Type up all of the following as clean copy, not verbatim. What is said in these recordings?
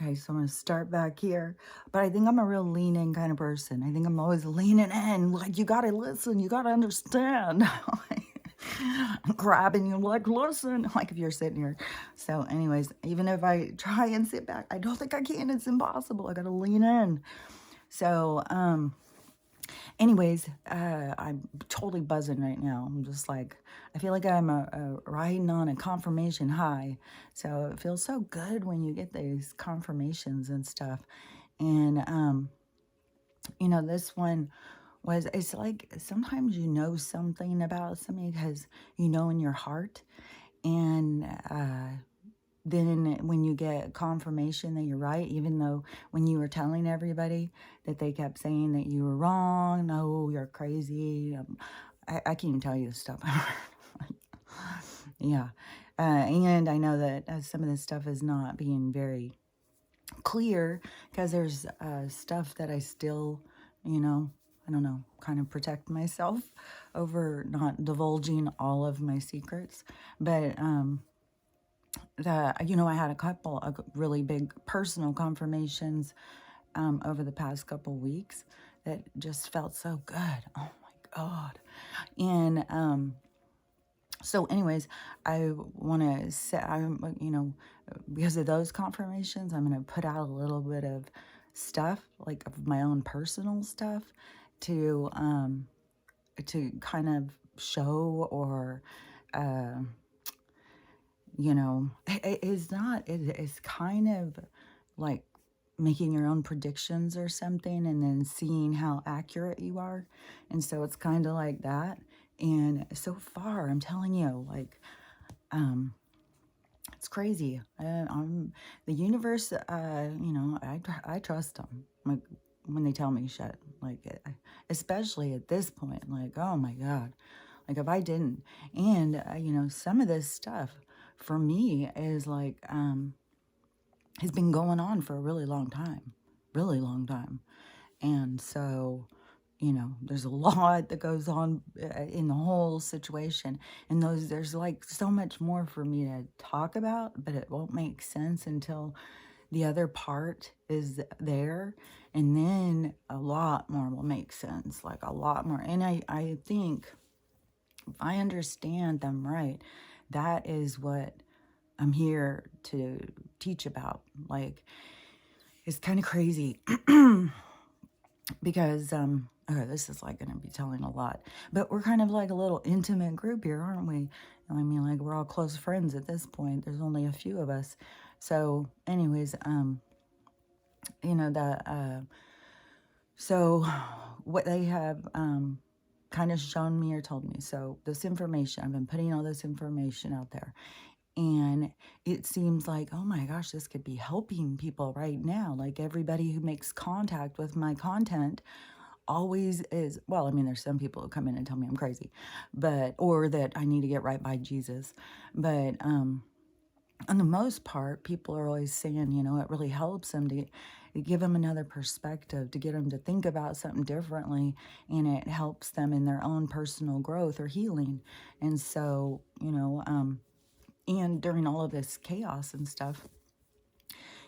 Okay, so I'm going to start back here. But I think I'm a real lean in kind of person. I think I'm always leaning in. Like, you got to listen. You got to understand. I'm grabbing you, like, listen. Like, if you're sitting here. So, anyways, even if I try and sit back, I don't think I can. It's impossible. I got to lean in. So, anyways, I'm totally buzzing right now. I'm just like, I feel like I'm riding on a confirmation high. So it feels so good when you get these confirmations and stuff. And, this one was, it's like sometimes you know something about something because you know in your heart. And, then when you get confirmation that you're right, even though when you were telling everybody that they kept saying that you were wrong, no, you're crazy. I can't even tell you this stuff. Yeah. And I know that some of this stuff is not being very clear because there's stuff that I still, I don't know, kind of protect myself over not divulging all of my secrets. But, I had a couple of really big personal confirmations over the past couple weeks that just felt so good. Oh my God. And so anyways, I want to say, because of those confirmations, I'm going to put out a little bit of stuff, like of my own personal stuff to kind of show or, uh, it's kind of like making your own predictions or something and then seeing how accurate you are. And so it's kind of like that. And so far, I'm telling you, like, it's crazy. The universe, I trust them. Like, when they tell me shit, like, especially at this point, like, oh my God, like if I didn't, and some of this stuff for me is like, has been going on for a really long time. And so, there's a lot that goes on in the whole situation. And there's like so much more for me to talk about, but it won't make sense until the other part is there. And then a lot more will make sense, like a lot more. And I think if I understand them right, that is what I'm here to teach about. Like, it's kind of crazy because okay, this is like going to be telling a lot, but we're kind of like a little intimate group here, aren't we? I mean, like, we're all close friends at this point. There's only a few of us. So anyways, that so what they have kind of shown me or told me, so this information, I've been putting all this information out there, and it seems like, oh my gosh, this could be helping people right now. Like, everybody who makes contact with my content always is, well, I mean, there's some people who come in and tell me I'm crazy, or that I need to get right by Jesus. But on the most part, people are always saying, it really helps them to give them another perspective, to get them to think about something differently, and it helps them in their own personal growth or healing. And so, and during all of this chaos and stuff,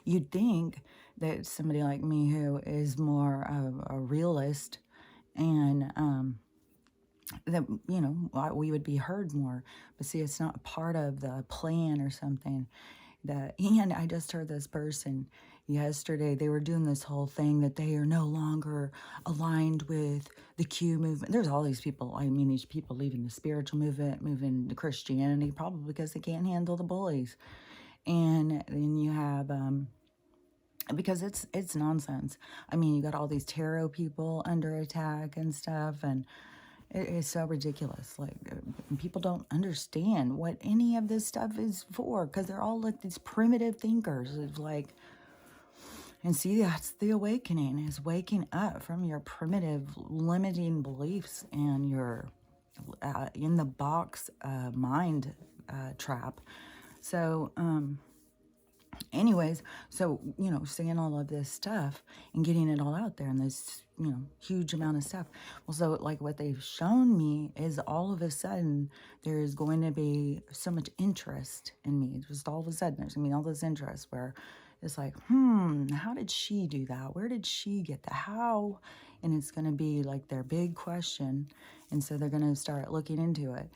you'd think that somebody like me who is more of a realist and that, we would be heard more. But see, it's not part of the plan or something. And I just heard this person yesterday, they were doing this whole thing that they are no longer aligned with the Q movement. There's all these people, I mean, these people leaving the spiritual movement, moving to Christianity, probably because they can't handle the bullies. And then you have, because it's nonsense. I mean, you got all these tarot people under attack and stuff, and it's so ridiculous. Like, people don't understand what any of this stuff is for, because they're all like these primitive thinkers. It's like, and see, that's the awakening, is waking up from your primitive limiting beliefs and your in the box mind trap. So, anyways, so, seeing all of this stuff and getting it all out there and this, huge amount of stuff. Well, so like what they've shown me is all of a sudden there's going to be so much interest in me. Just all of a sudden there's going to be all this interest where It's like, how did she do that? Where did she get that? How? And it's going to be like their big question. And so they're going to start looking into it.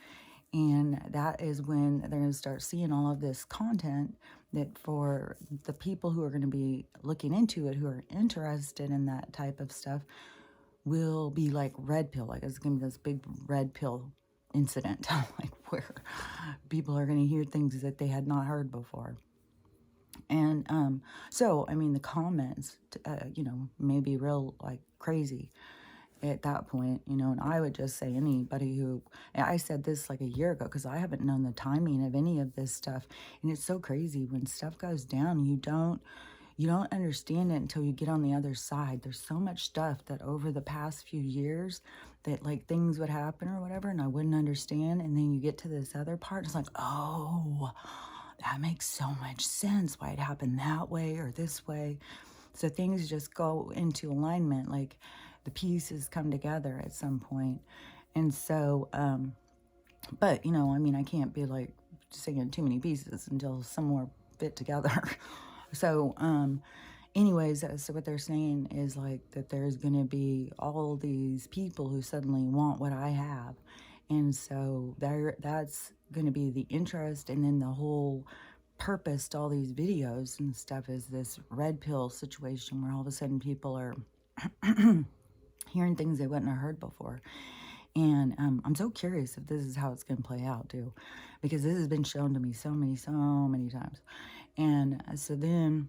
And that is when they're going to start seeing all of this content that for the people who are going to be looking into it, who are interested in that type of stuff, will be like red pill. Like it's going to be this big red pill incident, like where people are going to hear things that they had not heard before. And so, I mean, the comments, may be real like crazy at that point, and I would just say anybody who, I said this like a year ago because I haven't known the timing of any of this stuff. And it's so crazy when stuff goes down, you don't understand it until you get on the other side. There's so much stuff that over the past few years that like things would happen or whatever, and I wouldn't understand. And then you get to this other part, it's like, oh, that makes so much sense why it happened that way or this way. So things just go into alignment, like the pieces come together at some point. And so, but, I mean, I can't be like singing too many pieces until some more fit together. So, anyways, so what they're saying is like that there's going to be all these people who suddenly want what I have. And so that's going to be the interest. And then the whole purpose to all these videos and stuff is this red pill situation where all of a sudden people are hearing things they wouldn't have heard before. And I'm so curious if this is how it's going to play out too, because this has been shown to me so many times. And so then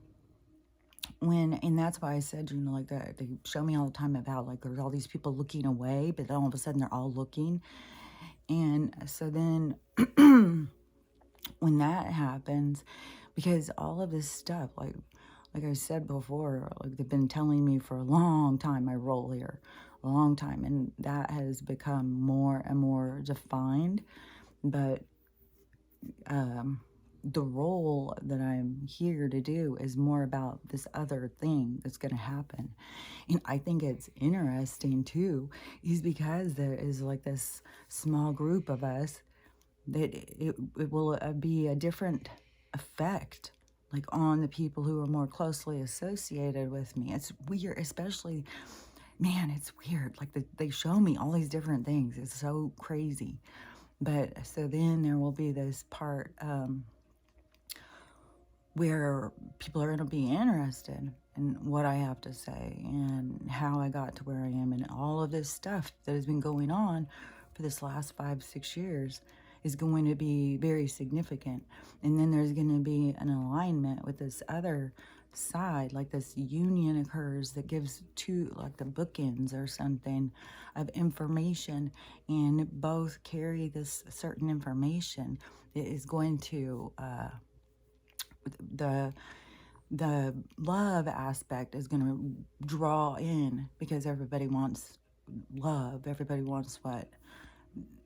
and that's why I said, like they show me all the time about like there's all these people looking away, but then all of a sudden they're all looking. And so then when that happens, because all of this stuff, like I said before, like they've been telling me for a long time my role here, a long time, and that has become more and more defined. But the role that I'm here to do is more about this other thing that's going to happen. And I think it's interesting too, is because there is like this small group of us that it will be a different effect like on the people who are more closely associated with me. It's weird, especially, man, it's weird. Like they show me all these different things. It's so crazy. But so then there will be this part where people are going to be interested in what I have to say and how I got to where I am, and all of this stuff that has been going on for this last 5-6 years is going to be very significant. And then there's going to be an alignment with this other side, like this union occurs that gives two, like the bookends or something of information, and both carry this certain information that is going to the love aspect is going to draw in, because everybody wants love, everybody wants what,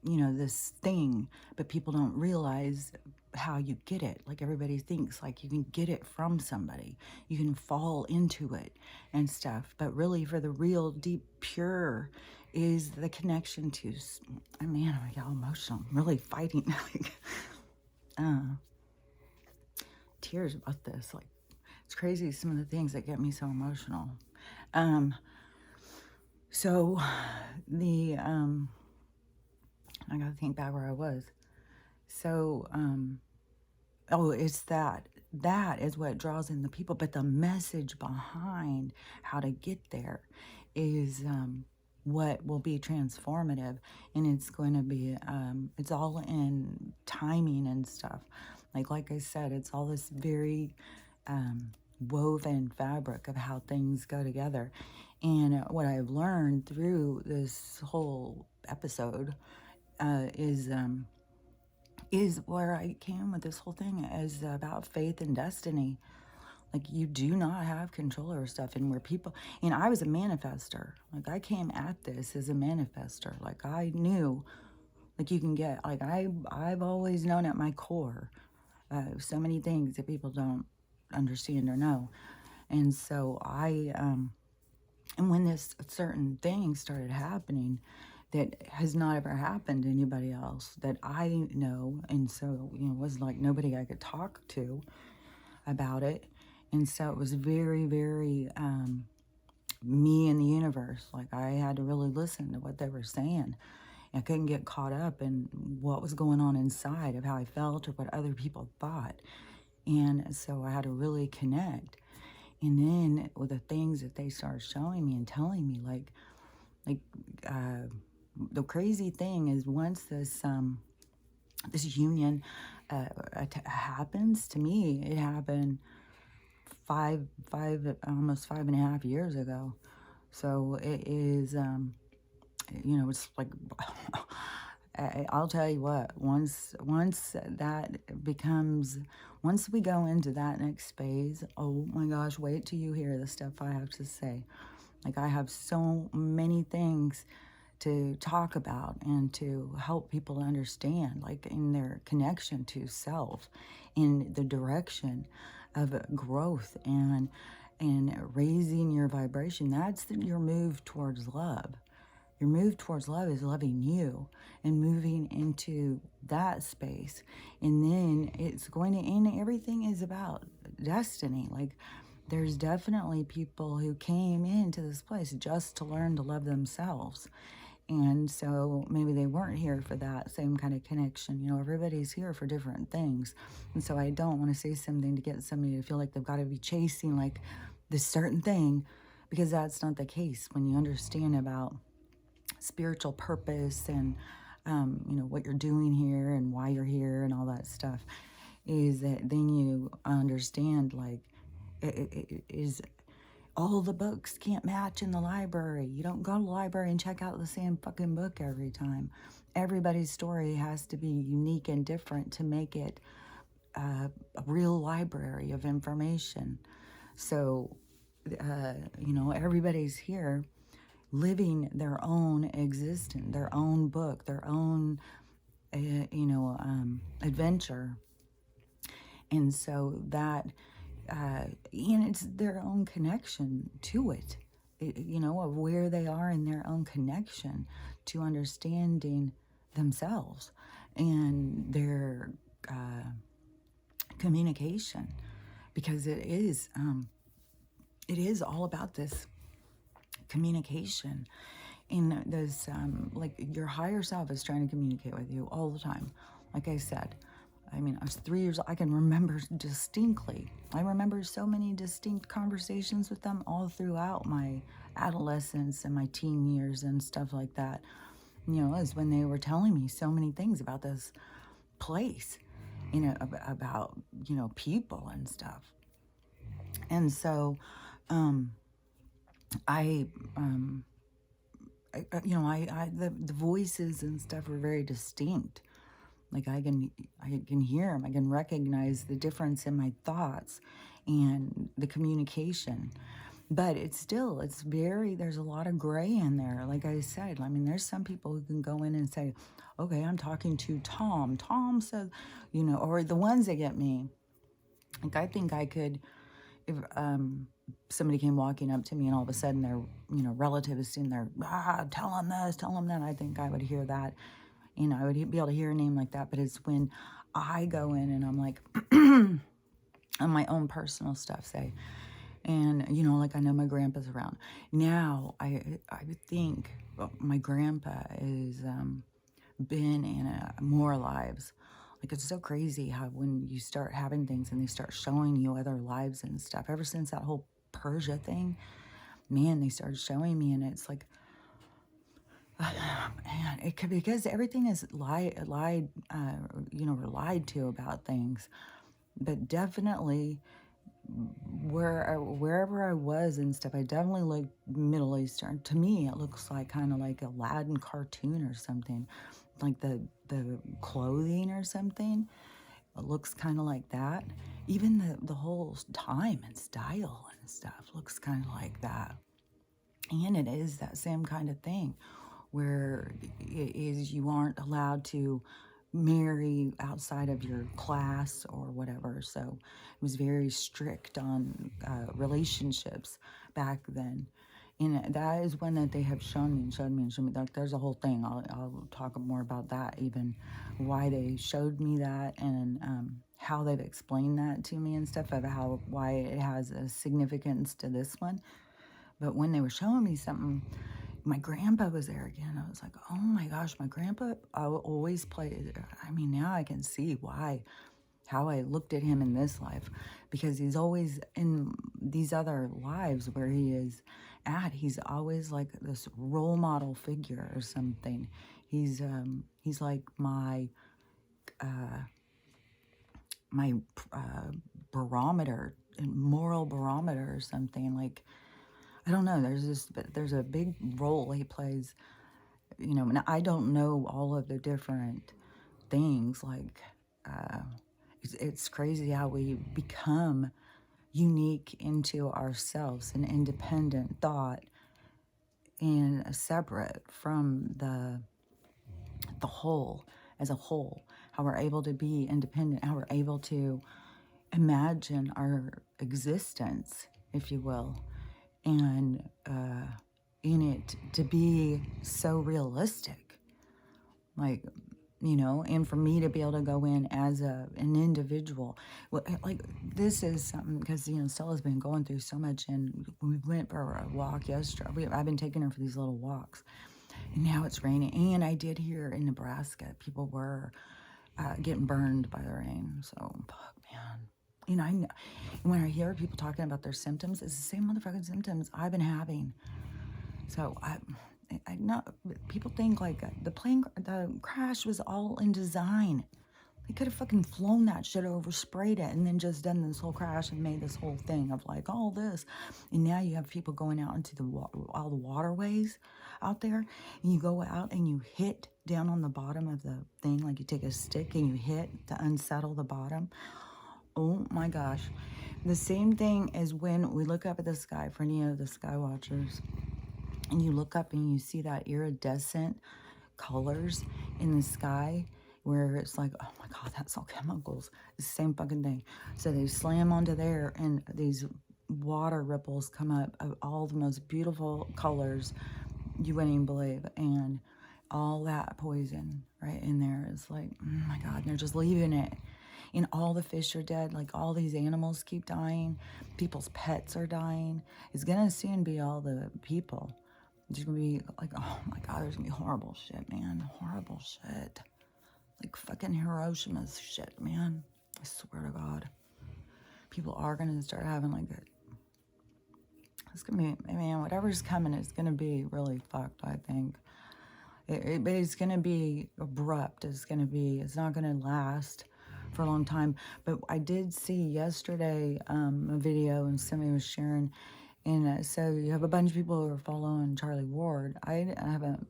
this thing, but people don't realize how you get it. Like everybody thinks like you can get it from somebody, you can fall into it and stuff, but really for the real deep pure is the connection to, man, I got emotional. I'm really fighting like tears about this. Like it's crazy some of the things that get me so emotional. So the I gotta think back where I was. So it's that is what draws in the people, but the message behind how to get there is what will be transformative. And it's going to be it's all in timing and stuff. Like I said, it's all this very woven fabric of how things go together. And what I've learned through this whole episode is where I came with this whole thing is about faith and destiny. Like you do not have control over stuff, and where people, and I was a manifester. Like I came at this as a manifester. Like I knew, like you can get, like I've always known at my core, so many things that people don't understand or know. And so and when this certain thing started happening that has not ever happened to anybody else that I know, and so, it was like nobody I could talk to about it. And so it was very, very me and the universe. Like, I had to really listen to what they were saying. I couldn't get caught up in what was going on inside of how I felt or what other people thought. And so I had to really connect. And then with the things that they started showing me and telling me, like the crazy thing is, once this union happens to me, it happened almost 5.5 years ago. So it is, it's like, I'll tell you what, once that becomes, once we go into that next phase, oh my gosh, wait till you hear the stuff I have to say. Like, I have so many things to talk about and to help people understand, like in their connection to self, in the direction of growth and raising your vibration. That's your move towards love. Your move towards love is loving you and moving into that space. And then it's going to end. Everything is about destiny. Like, there's definitely people who came into this place just to learn to love themselves. And so maybe they weren't here for that same kind of connection. Everybody's here for different things. And so I don't want to say something to get somebody to feel like they've got to be chasing like this certain thing, because that's not the case. When you understand about spiritual purpose and, what you're doing here and why you're here and all that stuff, is that then you understand, like, it is all the books can't match in the library. You don't go to the library and check out the same fucking book every time. Everybody's story has to be unique and different to make it a real library of information. So, everybody's here living their own existence, their own book, their own, adventure. And so that, and it's their own connection to it, of where they are in their own connection to understanding themselves and their communication, because it is all about this communication. And this, like, your higher self is trying to communicate with you all the time. Like I said, I mean, I was 3 years old. I can remember distinctly. I remember so many distinct conversations with them all throughout my adolescence and my teen years and stuff like that. Is when they were telling me so many things about this place, about, people and stuff. And so, the voices and stuff were very distinct. Like, I can hear them. I can recognize the difference in my thoughts and the communication. But it's there's a lot of gray in there. Like I said, I mean, there's some people who can go in and say, okay, I'm talking to Tom. Tom said, or the ones that get me. Like, I think I could, if somebody came walking up to me and all of a sudden their, relative is sitting there, tell them this, tell them that, I think I would hear that. I would be able to hear a name like that. But it's when I go in and I'm like, on my own personal stuff, say, and, like, I know my grandpa's around. Now, I think my grandpa is been in more lives. Like, it's so crazy how when you start having things and they start showing you other lives and stuff. Ever since that whole Persia thing, man, they started showing me, and it's like, man, it could, because everything is lied to about things. But definitely, wherever I was and stuff, I definitely looked Middle Eastern. To me, it looks like kind of like Aladdin cartoon or something, like the clothing or something. It looks kind of like that. Even the whole time and style and stuff looks kind of like that. And it is that same kind of thing, where it is, you aren't allowed to marry outside of your class or whatever. So it was very strict on relationships back then. And that is one that they have shown me and showed me and showed me. Like, there's a whole thing. I'll talk more about that, even why they showed me that, and how they've explained that to me and stuff, of why it has a significance to this one. But when they were showing me something, my grandpa was there again. I was like, oh my gosh, my grandpa, I will always play. I mean, now I can see why, how I looked at him in this life, because he's always in these other lives where he is at. He's always like this role model figure or something. He's like my barometer, moral barometer or something. Like, I don't know. There's a big role he plays. You know, and I don't know all of the different things. Like, it's crazy how we become unique into ourselves, an independent thought, and separate from the whole as a whole. How we're able to be independent, how we're able to imagine our existence, if you will, and in it to be so realistic. Like, you know, and for me to be able to go in as an individual. Well, like, this is something, because, you know, Stella's been going through so much, and we went for a walk yesterday. I've been taking her for these little walks, and now it's raining. And I did hear in Nebraska, people were getting burned by the rain. So, fuck, man. You know, I know, when I hear people talking about their symptoms, it's the same motherfucking symptoms I've been having. So I know people think like the crash was all in design. They could have fucking flown that shit over, sprayed it, and then just done this whole crash and made this whole thing of like all this. And now you have people going out into all the waterways out there, and you go out and you hit down on the bottom of the thing, like you take a stick and you hit to unsettle the bottom. Oh my gosh. The same thing as when we look up at the sky, for any of the sky watchers, and you look up and you see that iridescent colors in the sky, where it's like, oh my God, that's all chemicals. It's the same fucking thing. So they slam onto there, and these water ripples come up of all the most beautiful colors you wouldn't even believe. And all that poison right in there is like, oh my God, and they're just leaving it. And all the fish are dead. Like, all these animals keep dying. People's pets are dying. It's gonna soon be all the people. There's gonna be like, oh my God, there's gonna be horrible shit, man. Horrible shit. Like fucking Hiroshima's shit, man. I swear to God. People are gonna start having like it's gonna be, man, whatever's coming is gonna be really fucked, I think. It's gonna be abrupt. It's not gonna last for a long time. But I did see yesterday a video, and somebody was sharing. And so you have a bunch of people who are following Charlie Ward. I haven't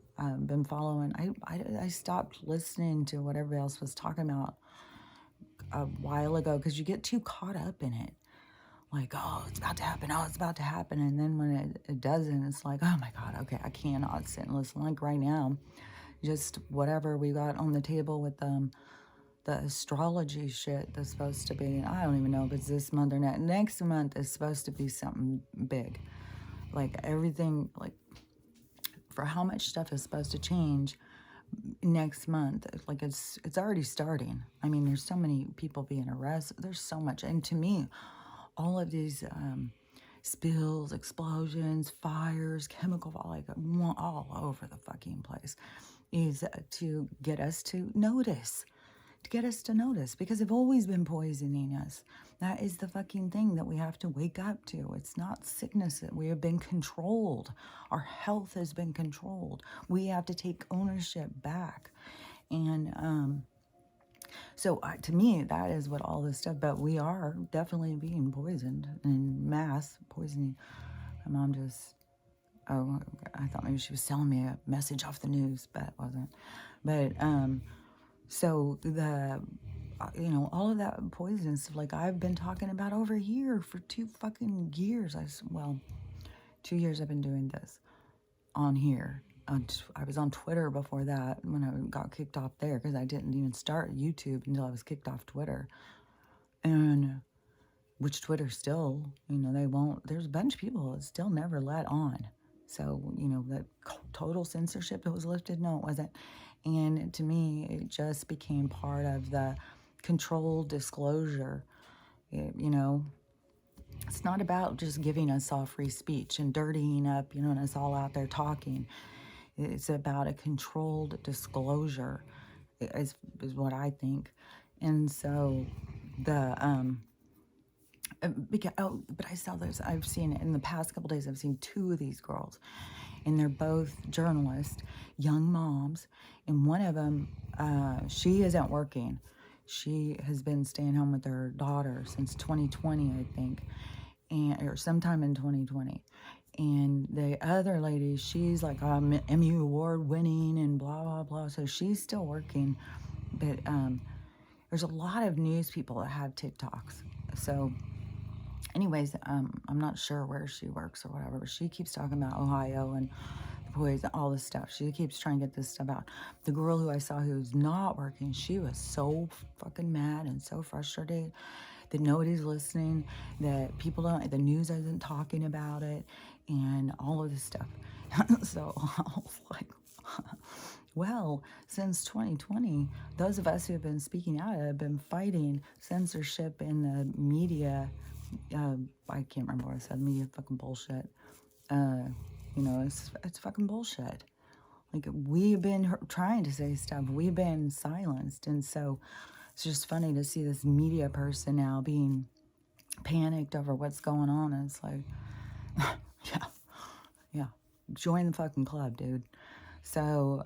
been following. I stopped listening to what everybody else was talking about a while ago, because you get too caught up in it. Like, oh, it's about to happen. Oh, it's about to happen. And then when it doesn't, it's like, oh my God, okay, I cannot sit and listen. Like right now, just whatever we got on the table with the astrology shit that's supposed to be, I don't even know if it's this month or not. Next month is supposed to be something big. Like everything, like for how much stuff is supposed to change next month. Like it's already starting. I mean, there's so many people being arrested. There's so much. And to me, all of these spills, explosions, fires, chemical, like all over the fucking place, is to get us to notice. To get us to notice, because they've always been poisoning us. That is the fucking thing that we have to wake up to. It's not sickness. We have been controlled. Our health has been controlled. We have to take ownership back. And so to me, that is what all this stuff, but we are definitely being poisoned in mass poisoning. My mom just, oh, I thought maybe she was telling me a message off the news, but it wasn't. But, so all of that poison stuff, like I've been talking about over here for 2 fucking years. 2 years I've been doing this on here. I was on Twitter before that, when I got kicked off there, because I didn't even start YouTube until I was kicked off Twitter. And which Twitter still, they won't, there's a bunch of people that still never let on. So, that total censorship that was lifted, no, it wasn't. And to me, it just became part of the controlled disclosure. You know, it's not about just giving us all free speech and dirtying up, you know, and us all out there talking. It's about a controlled disclosure, is what I think. And so but I saw this. I've seen it in the past couple days. I've seen two of these girls, and they're both journalists, young moms. And one of them, she isn't working. She has been staying home with her daughter since 2020, I think, or sometime in 2020. And the other lady, she's like Emmy Award winning and blah blah blah. So she's still working, but there's a lot of news people that have TikToks. So anyways, I'm not sure where she works or whatever, but she keeps talking about Ohio and the boys and all this stuff. She keeps trying to get this stuff out. The girl who I saw who's not working, she was so fucking mad and so frustrated that nobody's listening, that people don't, the news isn't talking about it, and all of this stuff. So I was like, well, since 2020, those of us who have been speaking out have been fighting censorship in the media. I can't remember what I said. Media fucking bullshit. You know, it's fucking bullshit. Like, we've been trying to say stuff. We've been silenced. And so it's just funny to see this media person now being panicked over what's going on. And it's like, yeah, join the fucking club, dude. So,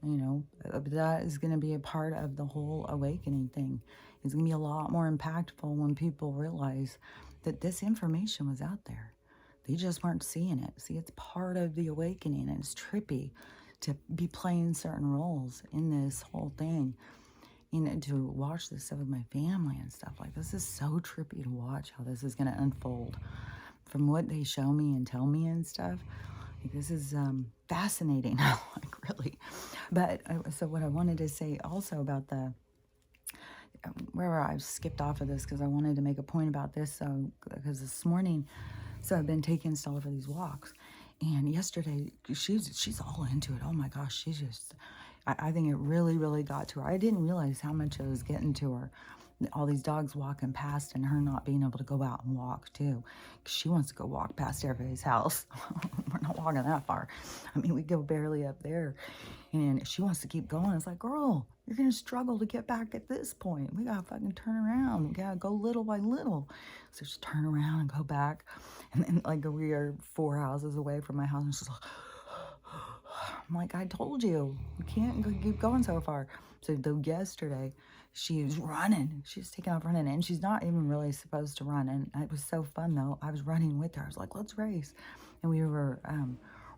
you know, that is going to be a part of the whole awakening thing. It's going to be a lot more impactful when people realize that this information was out there. They just weren't seeing it. See, it's part of the awakening, and it's trippy to be playing certain roles in this whole thing. You know, to watch this stuff with my family and stuff like this is so trippy to watch how this is going to unfold from what they show me and tell me and stuff. Like, this is fascinating, like, really. But so what I wanted to say also about the where I skipped off of this because I wanted to make a point about this. So because this morning, so I've been taking Stella for these walks, and yesterday she's all into it. Oh my gosh, she's just. I think it really, really got to her. I didn't realize how much it was getting to her. All these dogs walking past and her not being able to go out and walk too. She wants to go walk past everybody's house. We're not walking that far. I mean, we go barely up there. And she wants to keep going. It's like, girl, you're going to struggle to get back at this point. We got to fucking turn around. We got to go little by little. So just turn around and go back. And then, like, we are 4 houses away from my house. And she's like, I'm like, I told you, you can't keep going so far. So yesterday, she was running. She was taking off running, and she's not even really supposed to run. And it was so fun, though. I was running with her. I was like, let's race. And we were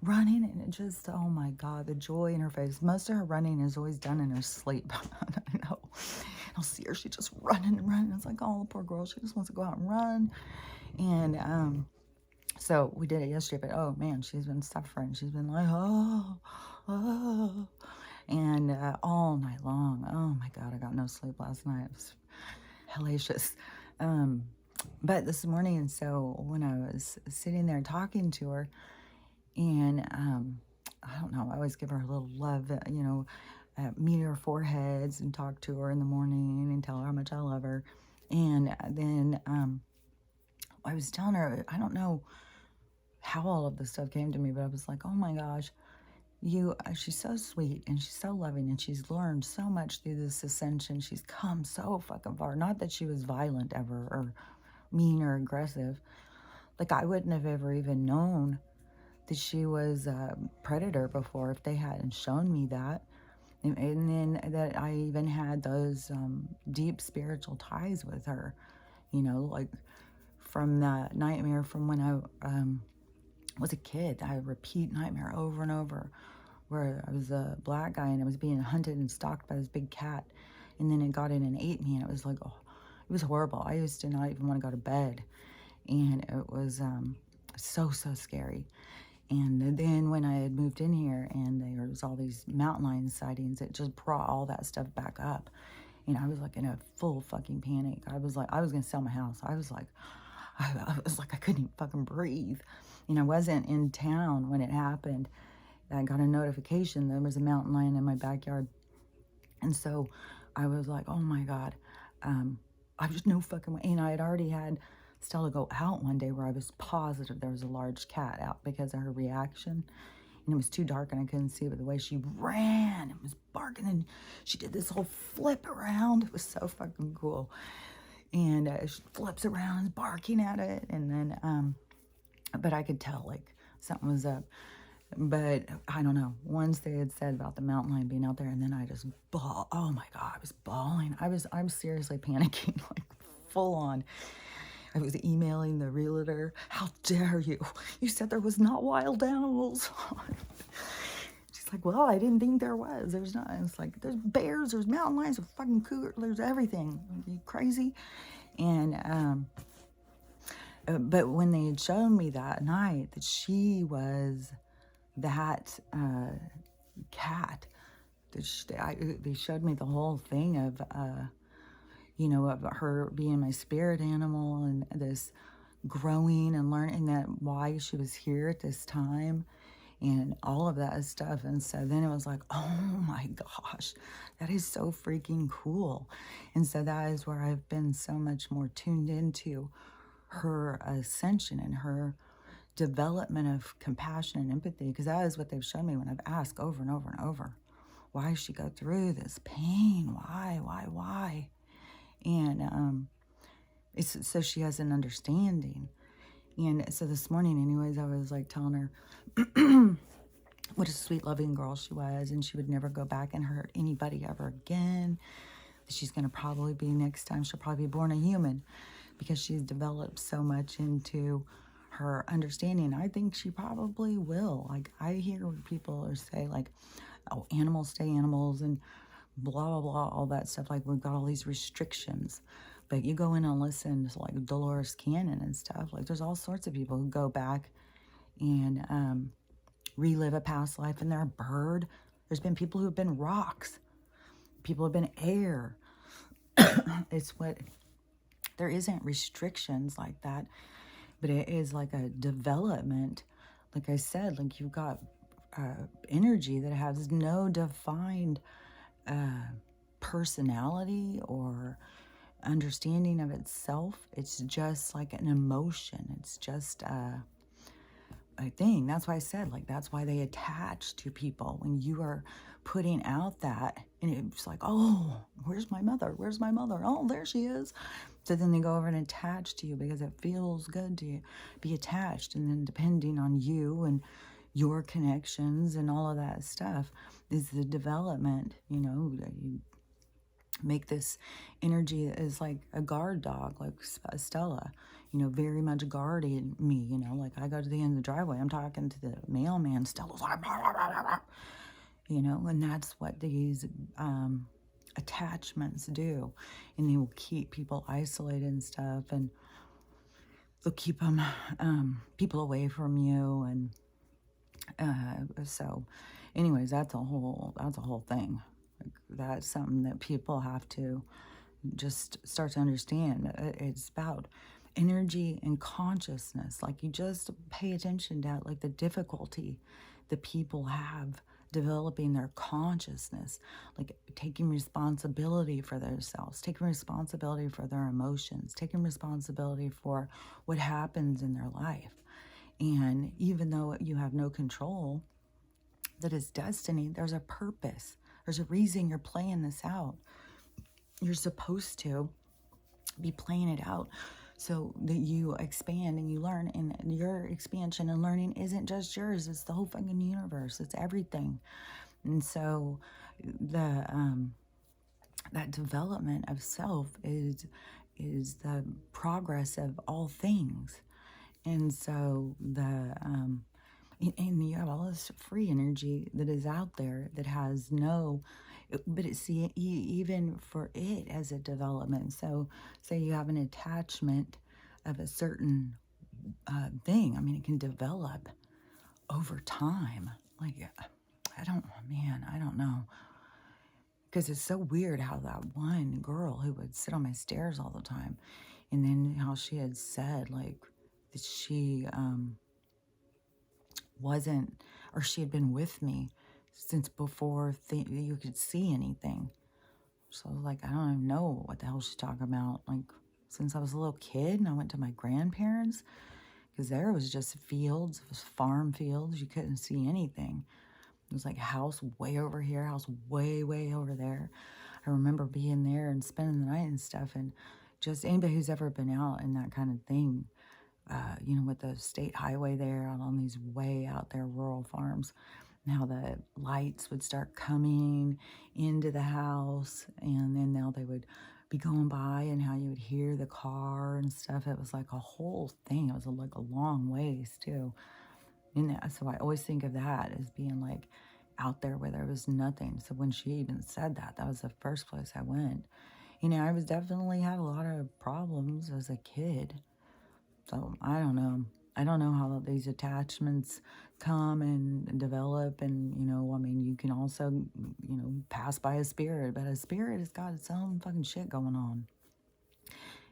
running, and it just, oh my God, the joy in her face. Most of her running is always done in her sleep. I know. I'll see her. She's just running and running. It's like, oh, poor girl. She just wants to go out and run. And so we did it yesterday, but oh man, she's been suffering. She's been like, oh, and all night long. Oh my God, I got no sleep last night. It was hellacious. But this morning, and so when I was sitting there talking to her, and I don't know, I always give her a little love, you know, meet her foreheads and talk to her in the morning and tell her how much I love her. And then I was telling her, I don't know how all of this stuff came to me, but I was like, oh my gosh, she's so sweet and she's so loving and she's learned so much through this ascension. She's come so fucking far. Not that she was violent ever or mean or aggressive. Like, I wouldn't have ever even known that she was a predator before if they hadn't shown me that. And then that I even had those deep spiritual ties with her, you know, like from that nightmare from when I was a kid. I repeat nightmare over and over where I was a black guy and I was being hunted and stalked by this big cat, and then it got in and ate me, and it was like, oh, it was horrible. I used to not even want to go to bed, and it was so scary. And then when I had moved in here and there was all these mountain lion sightings, it just brought all that stuff back up. And I was like in a full fucking panic. I was like, I was going to sell my house. I was like, I couldn't even fucking breathe. You know, I wasn't in town when it happened. I got a notification there was a mountain lion in my backyard. And so I was like, oh my God. I was no fucking way. And I had already had Stella go out one day where I was positive there was a large cat out because of her reaction. And it was too dark and I couldn't see, but the way she ran and was barking and she did this whole flip around. It was so fucking cool. And she flips around and is barking at it. And then, but I could tell like something was up. But I don't know. Once they had said about the mountain lion being out there, and then I just bawl. Oh my God, I was bawling. I'm seriously panicking, like full on. I was emailing the realtor. How dare you? You said there was not wild animals. She's like, well, I didn't think there was. There's not. And it's like, there's bears, there's mountain lions, there's fucking cougar, there's everything. Are you crazy? And but when they had shown me that night that she was that cat, they showed me the whole thing of, you know, of her being my spirit animal and this growing and learning that why she was here at this time and all of that stuff. And so then it was like, oh my gosh, that is so freaking cool. And so that is where I've been so much more tuned into her ascension and her development of compassion and empathy, because that is what they've shown me when I've asked over and over and over, why does she go through this pain? Why? And it's so she has an understanding. And so this morning, anyways, I was like telling her what a sweet, loving girl she was, and she would never go back and hurt anybody ever again. She's going to probably be, next time, she'll probably be born a human because she's developed so much into her understanding. I think she probably will. Like, I hear people say, like, oh, animals stay animals and blah, blah, blah, all that stuff. Like, we've got all these restrictions. But you go in and listen to, like, Dolores Cannon and stuff. Like, there's all sorts of people who go back and relive a past life, and they're a bird. There's been people who have been rocks. People have been air. It's what, there isn't restrictions like that, but it is like a development. Like I said, like you've got energy that has no defined personality or understanding of itself. It's just like an emotion. It's just a thing. That's why I said, like, that's why they attach to people when you are putting out that, and it's like, oh, where's my mother? Where's my mother? Oh, there she is. So then they go over and attach to you because it feels good to be attached. And then depending on you and your connections and all of that stuff is the development, you know, you make this energy is like a guard dog, like Stella, you know, very much guarding me, you know, like I go to the end of the driveway, I'm talking to the mailman, Stella's like, blah, blah, blah, blah, you know, and that's what these attachments do. And they will keep people isolated and stuff, and they'll keep them, people away from you. And so anyways, that's a whole thing. Like, that's something that people have to just start to understand. It's about energy and consciousness. Like, you just pay attention to, like, the difficulty that people have developing their consciousness, like taking responsibility for themselves, taking responsibility for their emotions, taking responsibility for what happens in their life. And even though you have no control, that is destiny, there's a purpose. There's a reason you're playing this out. You're supposed to be playing it out so that you expand and you learn. And your expansion and learning isn't just yours. It's the whole fucking universe. It's everything. And so the that development of self is the progress of all things. And so and you have all this free energy that is out there that has no, but it's even for it as a development. So say you have an attachment of a certain thing. I mean, it can develop over time. Like, I don't know. Because it's so weird how that one girl who would sit on my stairs all the time, and then how she had said, like, that she wasn't, or she had been with me since before you could see anything. So I was like, I don't even know what the hell she's talking about. Like, since I was a little kid and I went to my grandparents, because there was just fields, it was farm fields. You couldn't see anything. It was like house way over here, house way, way over there. I remember being there and spending the night and stuff. And just anybody who's ever been out in that kind of thing, you know, with the state highway there out on these way out there rural farms, and how the lights would start coming into the house, and then now they would be going by, and how you would hear the car and stuff. It was like a whole thing. It was like a long ways too. And so I always think of that as being like out there where there was nothing. So when she even said that, that was the first place I went. You know, I was definitely had a lot of problems as a kid. So I don't know. I don't know how these attachments come and develop. And, you know, I mean, you can also, you know, pass by a spirit, but a spirit has got its own fucking shit going on.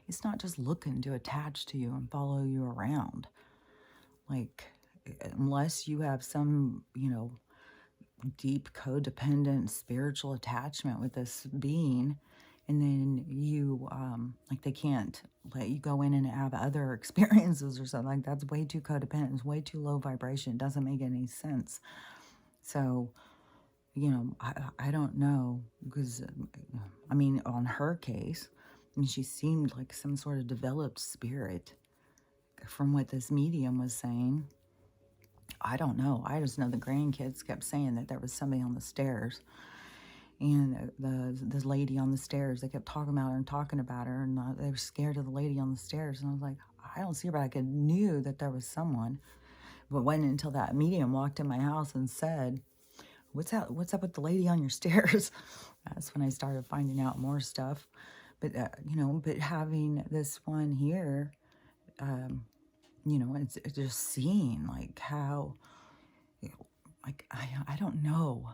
It's not just looking to attach to you and follow you around. Like, unless you have some, you know, deep codependent spiritual attachment with this being, and then you like they can't let you go in and have other experiences or something, like that's way too codependent. It's way too low vibration. It doesn't make any sense. So, you know, I don't know, because I mean, on her case, I mean, she seemed like some sort of developed spirit from what this medium was saying. I don't know. I just know the grandkids kept saying that there was somebody on the stairs, and this lady on the stairs. They kept talking about her and talking about her, and they were scared of the lady on the stairs. And I was like, I don't see her, but I knew that there was someone. But it wasn't until that medium walked in my house and said, "What's up? What's up with the lady on your stairs?" That's when I started finding out more stuff. But you know, but having this one here, you know, it's just seeing like how, like I don't know,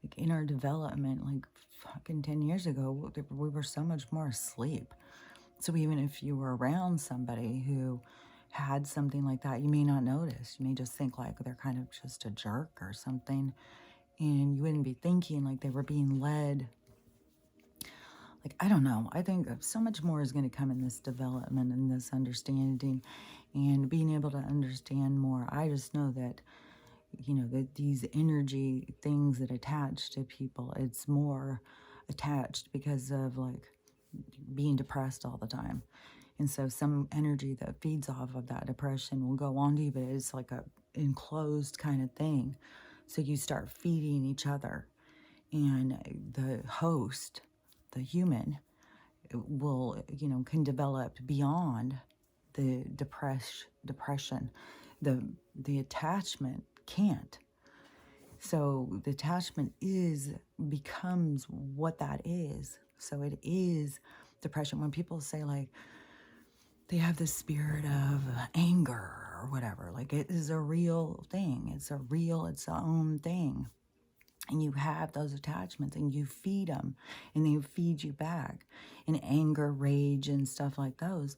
like in our development, like fucking 10 years ago, we were so much more asleep. So even if you were around somebody who had something like that, you may not notice. You may just think like they're kind of just a jerk or something, and you wouldn't be thinking like they were being led. Like, I don't know. I think so much more is going to come in this development and this understanding and being able to understand more. I just know that, you know, that these energy things that attach to people, it's more attached because of like being depressed all the time. And so some energy that feeds off of that depression will go on to you, but it's like a enclosed kind of thing. So you start feeding each other, and the host, the human, will, you know, can develop beyond the depression. The attachment can't. So the attachment becomes what that is. So it is depression. When people say like they have this spirit of anger or whatever, like it is a real thing. It's its own thing. And you have those attachments and you feed them and they feed you back. And anger, rage, and stuff like those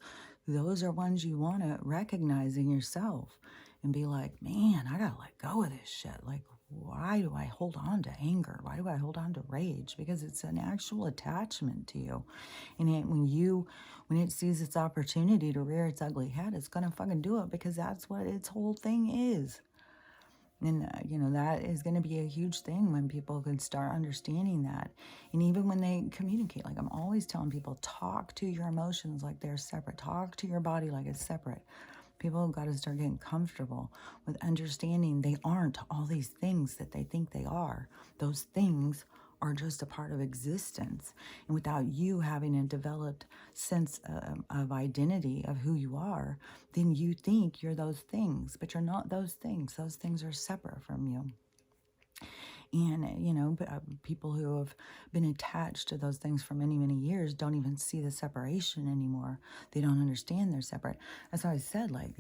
are ones you want to recognize in yourself and be like, man, I got to let go of this shit. Like, why do I hold on to anger? Why do I hold on to rage? Because it's an actual attachment to you. And when it sees its opportunity to rear its ugly head, it's going to fucking do it, because that's what its whole thing is. And, you know, that is going to be a huge thing when people can start understanding that. And even when they communicate, like I'm always telling people, talk to your emotions like they're separate. Talk to your body like it's separate. People have got to start getting comfortable with understanding they aren't all these things that they think they are. Those things are just a part of existence. And without you having a developed sense of identity of who you are, then you think you're those things, but you're not those things. Those things are separate from you. And, you know, people who have been attached to those things for many, many years don't even see the separation anymore. They don't understand they're separate. That's why I said, like,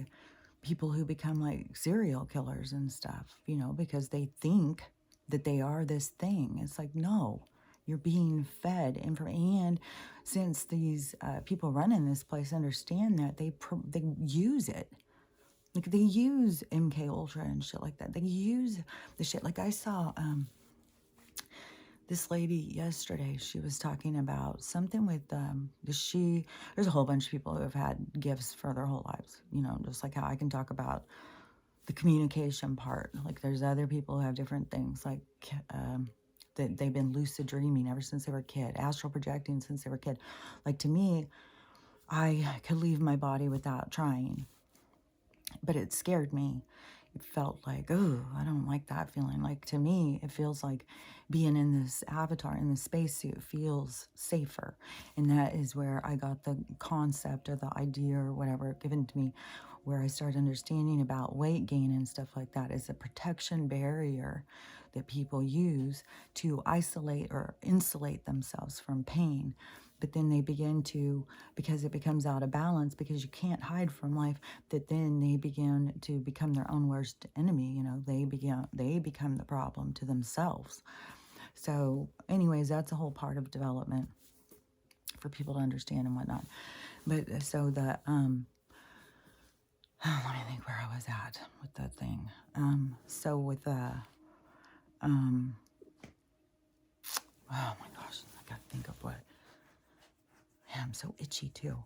people who become like serial killers and stuff, you know, because they think that they are this thing. It's like, no, you're being fed information. And since these people running this place understand that, they use it. Like they use MK Ultra and shit like that. They use the shit. Like I saw this lady yesterday, she was talking about something with, there's a whole bunch of people who have had gifts for their whole lives, just like how I can talk about the communication part. Like there's other people who have different things, like that they've been lucid dreaming ever since they were a kid, astral projecting since they were a kid. Like to me, I could leave my body without trying, but it scared me. It felt like, oh, I don't like that feeling. Like to me, it feels like being in this avatar, in this spacesuit, feels safer. And that is where I got the concept or the idea or whatever given to me, where I started understanding about weight gain and stuff like that is a protection barrier that people use to isolate or insulate themselves from pain. But then they begin to, because it becomes out of balance, because you can't hide from life, that then they begin to become their own worst enemy. They become the problem to themselves. So anyways, that's a whole part of development for people to understand and whatnot. But so the, let me think where I was at with that thing. So with the, oh my gosh, I gotta think of what, yeah, I'm so itchy too.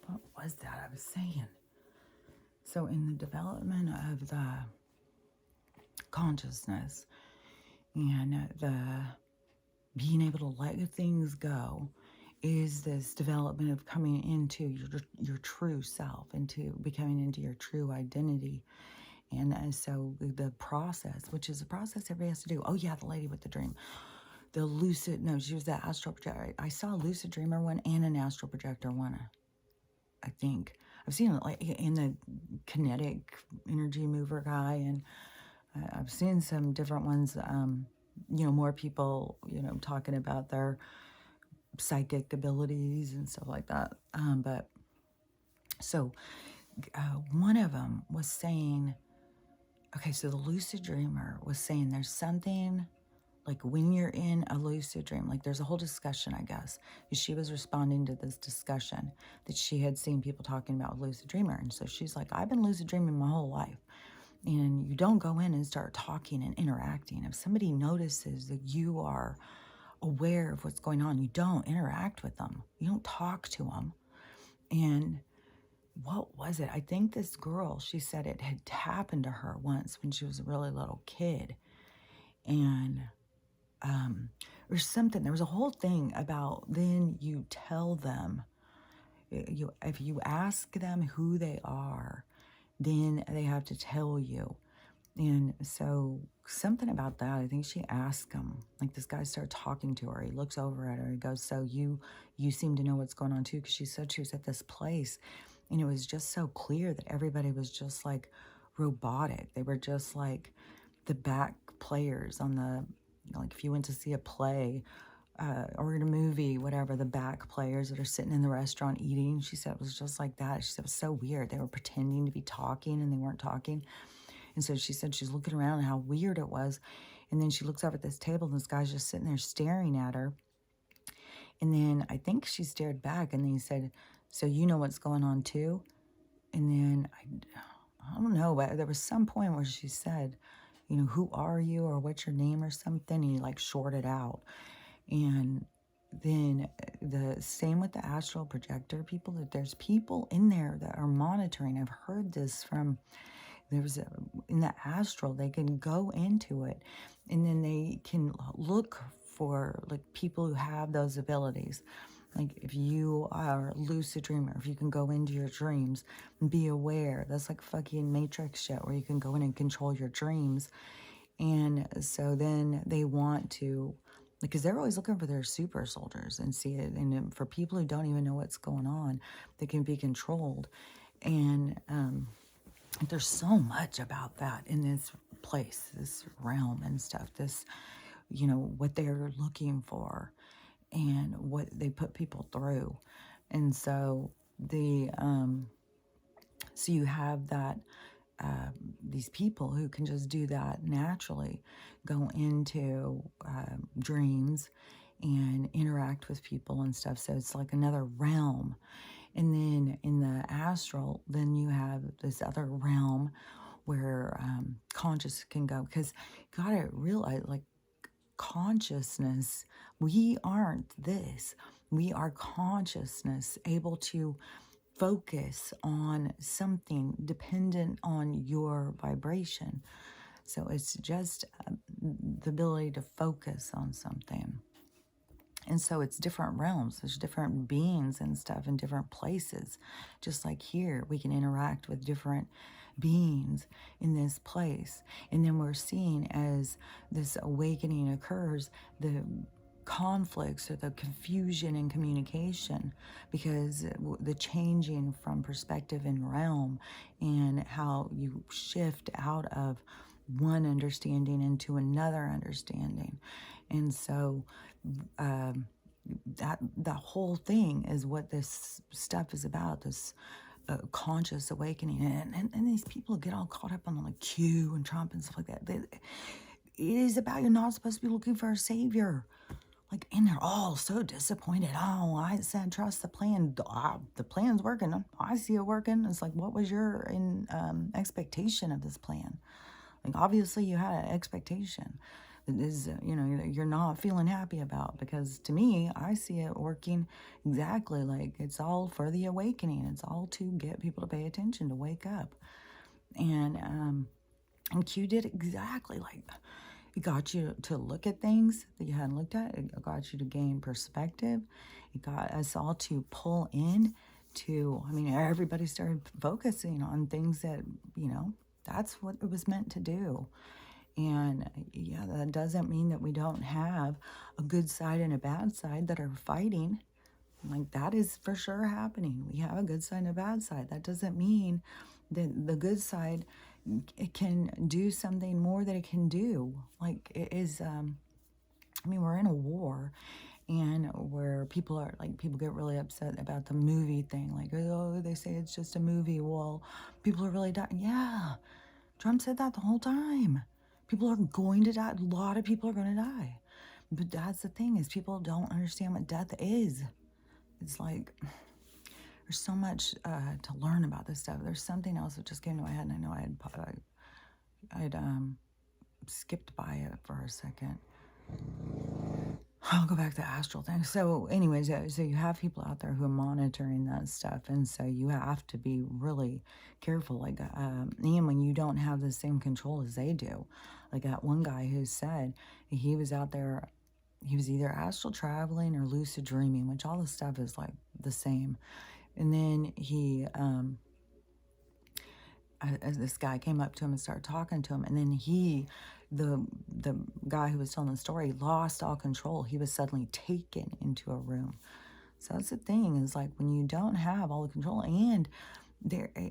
What was that I was saying? So in the development of the consciousness and the being able to let things go is this development of coming into your true self, into becoming into your true identity. And so the process, which is a process everybody has to do. Oh yeah, the lady with the dream. The lucid, no, she was the astral projector. I saw a lucid dreamer one and an astral projector one, I think. I've seen it like in the kinetic energy mover guy, and I've seen some different ones, more people, talking about their psychic abilities and stuff like that. But so one of them was saying, okay, so the lucid dreamer was saying there's something like when you're in a lucid dream, like there's a whole discussion, I guess. She was responding to this discussion that she had seen people talking about lucid dreamer. And so she's like, I've been lucid dreaming my whole life. And you don't go in and start talking and interacting. If somebody notices that you are aware of what's going on, you don't interact with them. You don't talk to them. And what was it? I think this girl, she said it had happened to her once when she was a really little kid. And or something. There was a whole thing about then you tell them, if you ask them who they are, then they have to tell you. And so something about that, I think she asked him, like this guy started talking to her. He looks over at her. He goes, so you seem to know what's going on too. Because she said she was at this place and it was just so clear that everybody was just like robotic. They were just like the back players on the, like if you went to see a play or in a movie, whatever, the back players that are sitting in the restaurant eating. She said it was just like that. She said it was so weird. They were pretending to be talking and they weren't talking. And so she said she's looking around and how weird it was. And then she looks over at this table and this guy's just sitting there staring at her. And then I think she stared back and then he said, so you know what's going on too? And then I don't know, but there was some point where she said, who are you or what's your name or something? And he like shorted out. And then the same with the astral projector people, that there's people in there that are monitoring. I've heard this from, in the astral, they can go into it and then they can look for like people who have those abilities. Like if you are a lucid dreamer, if you can go into your dreams and be aware, that's like fucking Matrix shit where you can go in and control your dreams. And so then they want to, because they're always looking for their super soldiers and see it. And for people who don't even know what's going on, they can be controlled. And there's so much about that in this place, this realm and stuff, this, what they're looking for and what they put people through. And so so you have that, these people who can just do that naturally, go into dreams and interact with people and stuff. So it's like another realm. And then in the astral, then you have this other realm where conscious can go. Because you gotta realize, like, consciousness, we aren't this. We are consciousness, able to focus on something dependent on your vibration. So it's just the ability to focus on something. And so it's different realms. There's different beings and stuff in different places. Just like here, we can interact with different beings in this place. And then we're seeing, as this awakening occurs, the conflicts or the confusion in communication, because the changing from perspective and realm, and how you shift out of one understanding into another understanding. And so that whole thing is what this stuff is about, this conscious awakening. And these people get all caught up on like Q and Trump and stuff like that. It is about, you're not supposed to be looking for a savior. Like, and they're all so disappointed. Oh, I said trust the plan. The plan's working. I see it working. It's like, what was your expectation of this plan? Like, obviously you had an expectation that is, you're not feeling happy about, because to me, I see it working exactly like it's all for the awakening. It's all to get people to pay attention, to wake up. And Q did exactly like that. It got you to look at things that you hadn't looked at. It got you to gain perspective. It got us all to pull in to, everybody started focusing on things that, that's what it was meant to do. And yeah, that doesn't mean that we don't have a good side and a bad side that are fighting. Like, that is for sure happening. We have a good side and a bad side. That doesn't mean that the good side, it can do something more that it can do. Like, it is, we're in a war, and where people are like, people get really upset about the movie thing. Like, oh, they say it's just a movie. Well, people are really dying. Yeah, Trump said that the whole time. People are going to die. A lot of people are going to die. But that's the thing, is people don't understand what death is. It's like, there's so much to learn about this stuff. There's something else that just came to my head, and I know I'd skipped by it for a second. I'll go back to the astral thing. So anyways, so you have people out there who are monitoring that stuff, and so you have to be really careful. Like, and when you don't have the same control as they do. Like that one guy who said he was out there, he was either astral traveling or lucid dreaming, which all the stuff is like the same. And then he, as this guy came up to him and started talking to him, and then the guy who was telling the story, lost all control. He was suddenly taken into a room. So that's the thing, is like, when you don't have all the control, and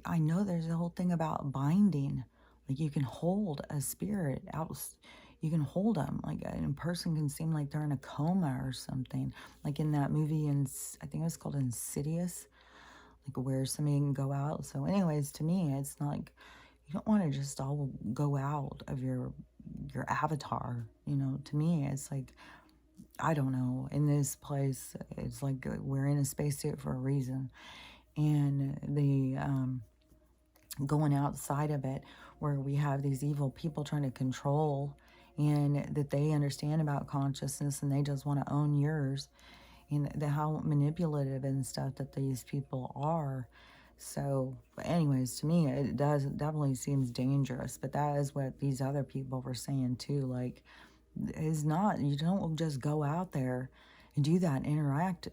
I know there's a whole thing about binding. Like, you can hold a spirit out, you can hold them. Like, a person can seem like they're in a coma or something. Like in that movie, I think it was called Insidious, like where somebody can go out. So anyways, to me, it's not like, you don't want to just all go out of your avatar. To me, it's like, I don't know, in this place, it's like we're in a spacesuit for a reason. And the going outside of it, where we have these evil people trying to control, and that they understand about consciousness, and they just want to own yours, and how manipulative and stuff that these people are. So anyways, to me, it definitely seems dangerous. But that is what these other people were saying too. Like, is not, you don't just go out there and do that and interact.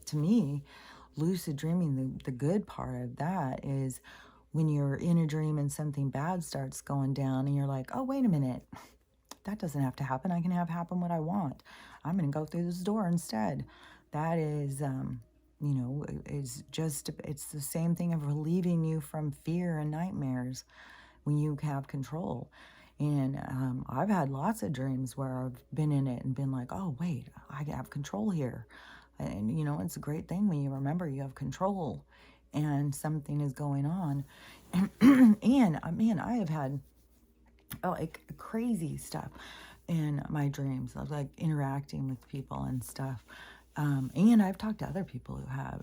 To me, lucid dreaming, the good part of that is when you're in a dream and something bad starts going down, and you're like, oh, wait a minute, that doesn't have to happen. I can have happen what I want. I'm going to go through this door instead. That is, is just, it's the same thing of relieving you from fear and nightmares when you have control. And I've had lots of dreams where I've been in it and been like, oh, wait, I have control here. And, it's a great thing when you remember you have control and something is going on. And man, I have had like crazy stuff in my dreams of like interacting with people and stuff. And I've talked to other people who have.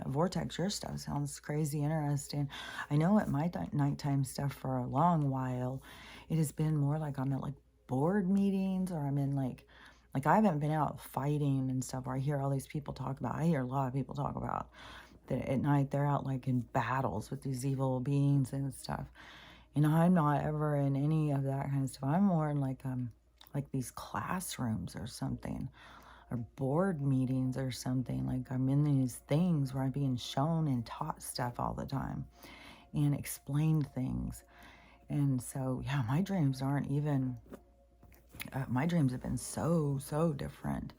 Vortex, your stuff sounds crazy interesting. I know at my nighttime stuff for a long while, it has been more like I'm at like board meetings, or I'm in like I haven't been out fighting and stuff where I hear all these people talk about. I hear a lot of people talk about that at night they're out like in battles with these evil beings and stuff. And I'm not ever in any of that kind of stuff. I'm more in like these classrooms or something, or board meetings or something. Like I'm in these things where I'm being shown and taught stuff all the time and explained things. And so, yeah, my dreams aren't even, my dreams have been so different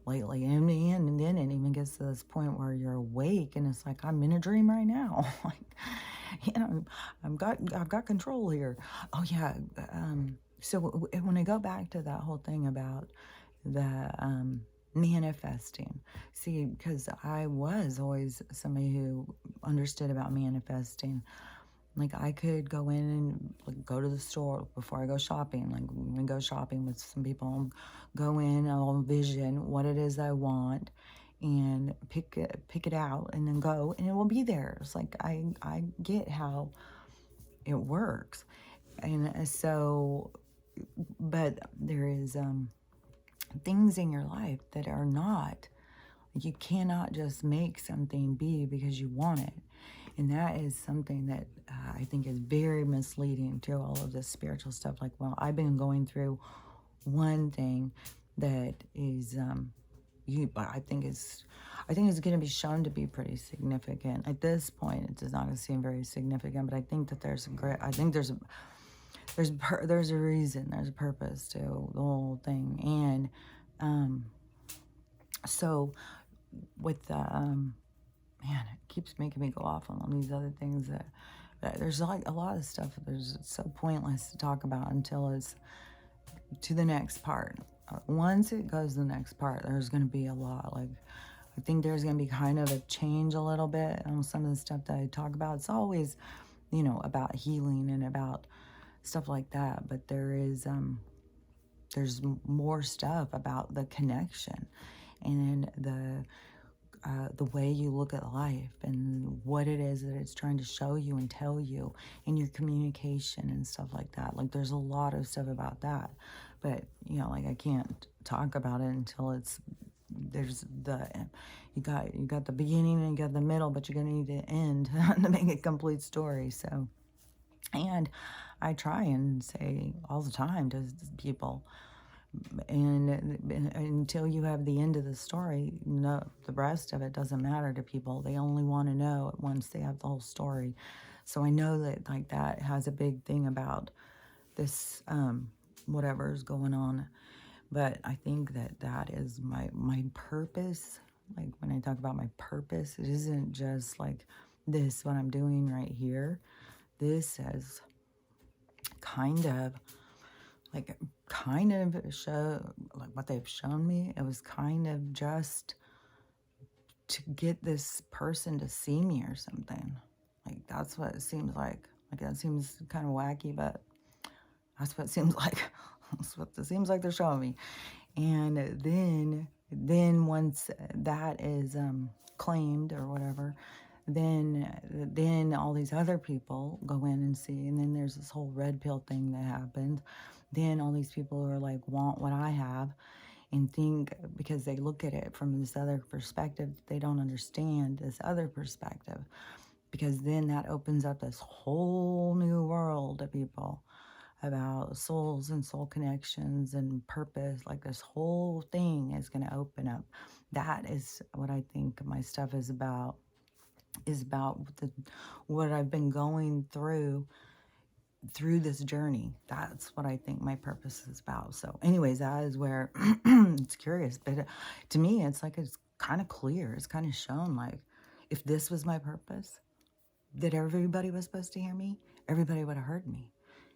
lately. And then it even gets to this point where you're awake and it's like, I'm in a dream right now. Like, I've got control here. Oh yeah. So when I go back to that whole thing about the manifesting, see, because I was always somebody who understood about manifesting. Like I could go in and like, go to the store before I go shopping. Like when I go shopping with some people, I'll go in, I'll envision what it is I want and pick it out and then go and it will be there. It's like I get how it works. And so, but there is things in your life that are not, you cannot just make something be because you want it. And that is something that I think is very misleading to all of this spiritual stuff. Like, well, I've been going through one thing that is, I think it's going to be shown to be pretty significant. At this point, it does not seem very significant, but I think that I think there's a reason, there's a purpose to the whole thing. And so with the man, it keeps making me go off on all these other things that there's like a lot of stuff that's so pointless to talk about until it's to the next part. Once it goes to the next part, there's going to be a lot. Like, I think there's going to be kind of a change a little bit on some of the stuff that I talk about. It's always, about healing and about stuff like that. But there's more stuff about the connection and the way you look at life and what it is that it's trying to show you and tell you in your communication and stuff like that. Like there's a lot of stuff about that, but like I can't talk about it until you got the beginning and you got the middle, but you're gonna need the end to make a complete story. So, and I try and say all the time to people, and until you have the end of the story, no, the rest of it doesn't matter to people. They only want to know it once they have the whole story. So I know that like that has a big thing about this whatever's going on. But I think that is my purpose. Like when I talk about my purpose, it isn't just like this, what I'm doing right here. This has kind of show, like what they've shown me, it was kind of just to get this person to see me or something. Like that's what it seems like. Like that seems kind of wacky, but that's what it seems like. That's what it seems like they're showing me. And then once that is claimed or whatever, then all these other people go in and see, and then there's this whole red pill thing that happens. Then all these people who are like want what I have and think, because they look at it from this other perspective, they don't understand this other perspective, because then that opens up this whole new world to people about souls and soul connections and purpose. Like this whole thing is going to open up. That is what I think my stuff is about what I've been going through this journey. That's what I think my purpose is about. So anyways, that is where it's curious, but to me it's like it's kind of clear, it's kind of shown, like if this was my purpose, that everybody was supposed to hear me, everybody would have heard me.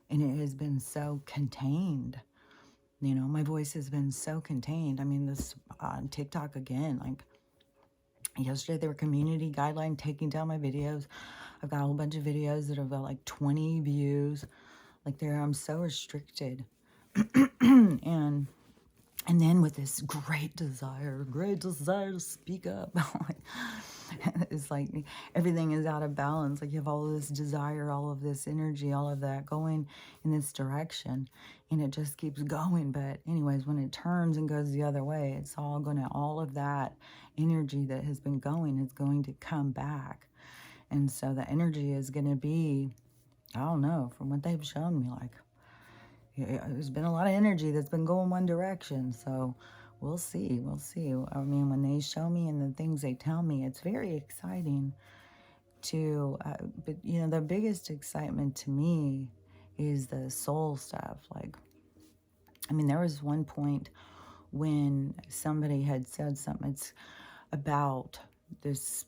And it has been so contained. My voice has been so contained. I mean, this on TikTok again, like yesterday there were community guideline taking down my videos. I've got a whole bunch of videos that have got like 20 views. Like I'm so restricted. And And then with this great desire to speak up. It's like everything is out of balance. Like you have all this desire, all of this energy, all of that going in this direction. And it just keeps going. But anyways, when it turns and goes the other way, it's all gonna, all of that energy that has been going is going to come back. And so the energy is gonna be, I don't know, from what they've shown me, like, there's been a lot of energy that's been going one direction. So we'll see. We'll see. I mean, when they show me and the things they tell me, it's very exciting to, but you know, the biggest excitement to me is the soul stuff. Like, I mean, there was one point when somebody had said something about this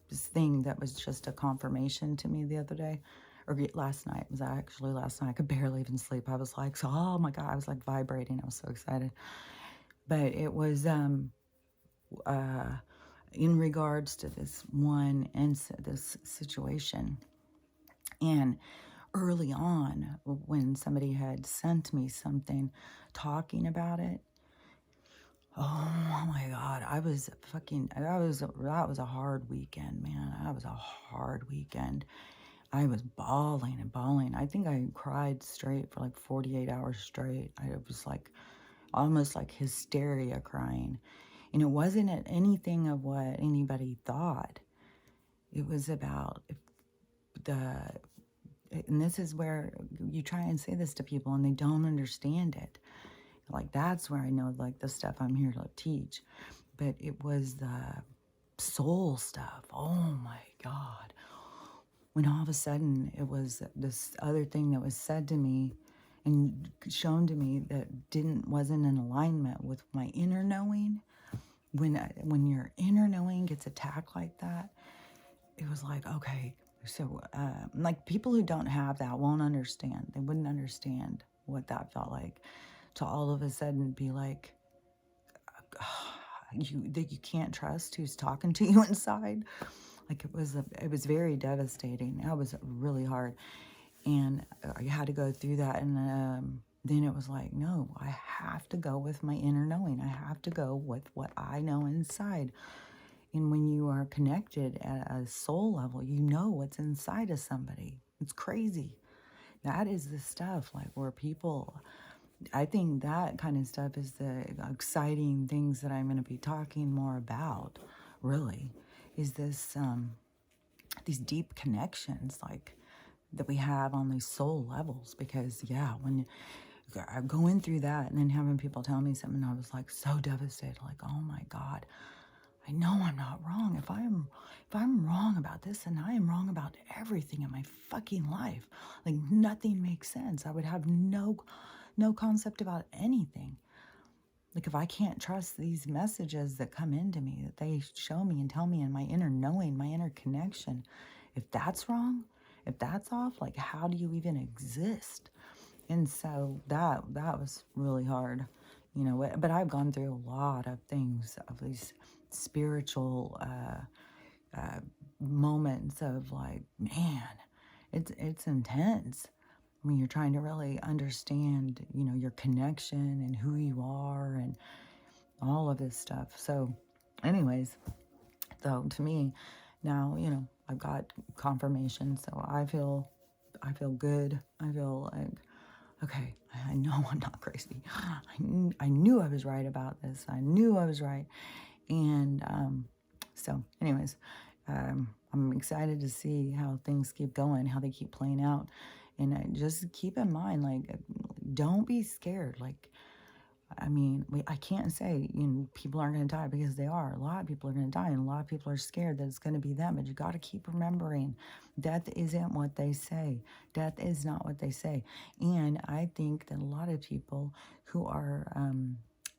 this thing that was just a confirmation to me the other day, or last night. It was actually last night. I could barely even sleep. I was like, so, oh my God, I was like vibrating. I was so excited. But it was in regards to this one this situation. And early on, when somebody had sent me something talking about it, oh my God, I was fucking, that was a hard weekend, man. That was a hard weekend. I was bawling and bawling. I think I cried straight for like 48 hours straight. I was like, almost like hysteria crying. And it wasn't anything of what anybody thought. It was about the, and this is where you try and say this to people and they don't understand it. Like, that's where I know, like, the stuff I'm here to teach. But it was the soul stuff. Oh my God. When all of a sudden it was this other thing that was said to me and shown to me that wasn't in alignment with my inner knowing. When your inner knowing gets attacked like that, it was like, okay, so like people who don't have that won't understand. They wouldn't understand what that felt like, to all of a sudden be like, that you can't trust who's talking to you inside. Like it was very devastating. That was really hard, and I had to go through that. And then it was like, no, I have to go with my inner knowing. I have to go with what I know inside. And when you are connected at a soul level, you know what's inside of somebody. It's crazy. That is the stuff like where people, I think that kind of stuff is the exciting things that I'm going to be talking more about, really, is this, these deep connections, like, that we have on these soul levels. Because, yeah, when I'm going through that and then having people tell me something, I was like so devastated, like, oh my God, I know I'm not wrong. If I'm wrong about this, then I am wrong about everything in my fucking life. Like, nothing makes sense. I would have no concept about anything. Like, if I can't trust these messages that come into me, that they show me and tell me in my inner knowing, my inner connection, if that's wrong, if that's off, like, how do you even exist? And so that was really hard, you know. But I've gone through a lot of things, of these spiritual moments of like, man, it's intense when you're trying to really understand, you know, your connection and who you are and all of this stuff. So anyways, though, to me now, you know, I've got confirmation, so I feel good. I feel like, okay, I know I'm not crazy. I knew I was right about this. I knew I was right. And so anyways, I'm excited to see how things keep going, how they keep playing out. And just keep in mind, like, don't be scared. Like, I mean, I can't say, you know, people aren't going to die, because they are. A lot of people are going to die, and a lot of people are scared that it's going to be them. But you got to keep remembering, death isn't what they say. Death is not what they say. And I think that a lot of people who are